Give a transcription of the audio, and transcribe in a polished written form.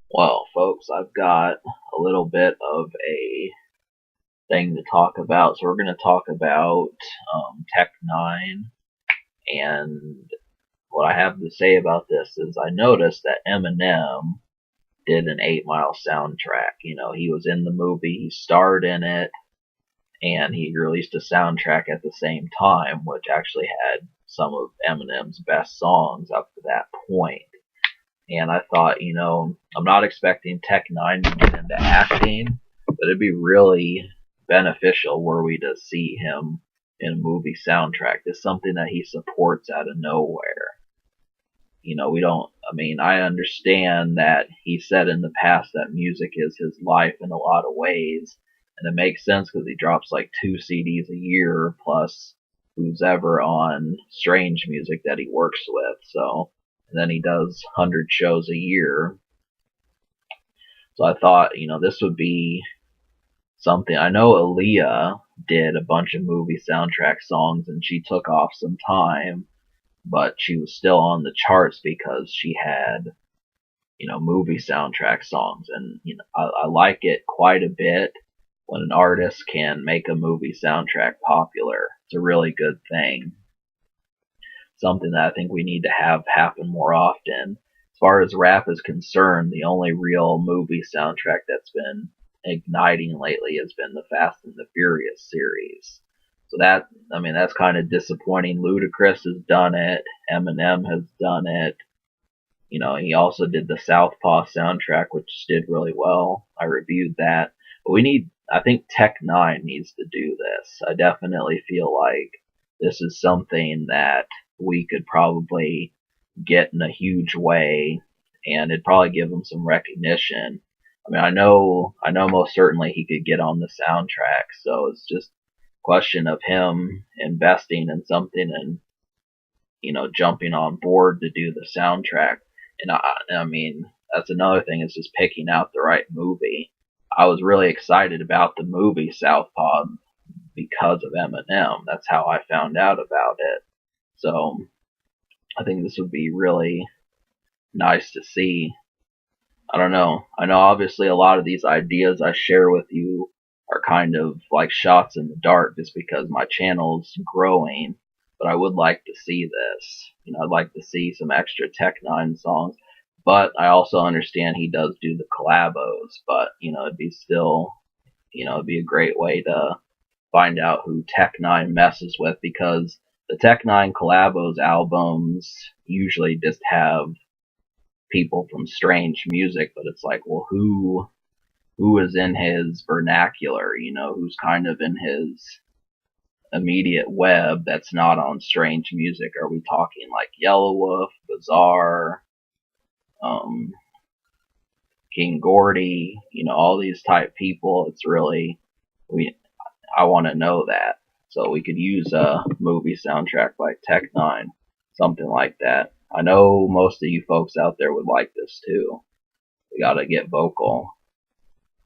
Well, folks, I've got a little bit of a thing to talk about. So we're going to talk about Tech N9ne, and what I have to say about this is I noticed that Eminem did an 8 Mile soundtrack. He was in the movie, he starred in it, and he released a soundtrack at the same time, which actually had some of Eminem's best songs up to that point. And I thought, I'm not expecting Tech N9ne to get into acting, but it'd be really beneficial were we to see him in a movie soundtrack. It's something that he supports out of nowhere. We don't, I understand that he said in the past that music is his life in a lot of ways, and it makes sense because he drops like 2 CDs a year plus who's ever on Strange Music that he works with. So, and then he does 100 shows a year. So I thought, this would be something. I know Aaliyah did a bunch of movie soundtrack songs and she took off some time, but she was still on the charts because she had, movie soundtrack songs. And, I like it quite a bit when an artist can make a movie soundtrack popular. It's a really good thing. Something that I think we need to have happen more often. As far as rap is concerned, the only real movie soundtrack that's been igniting lately has been the Fast and the Furious series. So that's kind of disappointing. Ludacris has done it. Eminem has done it. He also did the Southpaw soundtrack, which did really well. I reviewed that. But I think Tech N9ne needs to do this. I definitely feel like this is something that we could probably get in a huge way, and it'd probably give him some recognition. I know most certainly he could get on the soundtrack, so it's just a question of him investing in something and, jumping on board to do the soundtrack. And that's another thing, is just picking out the right movie. I was really excited about the movie Southpaw because of Eminem. That's how I found out about it. So I think this would be really nice to see. I don't know. I know obviously a lot of these ideas I share with you are kind of like shots in the dark just because my channel's growing, but I would like to see this. I'd like to see some extra Tech N9ne songs, but I also understand he does do the collabos, but it'd be a great way to find out who Tech N9ne messes with, because the Tech N9ne collabos albums usually just have people from Strange Music, but it's like, well, who is in his vernacular, who's kind of in his immediate web that's not on Strange Music? Are we talking like Yelawolf, Bizarre, um, King Gordy, all these type people? It's really, I want to know that. So we could use a movie soundtrack like Tech N9ne, something like that. I know most of you folks out there would like this too. We gotta get vocal.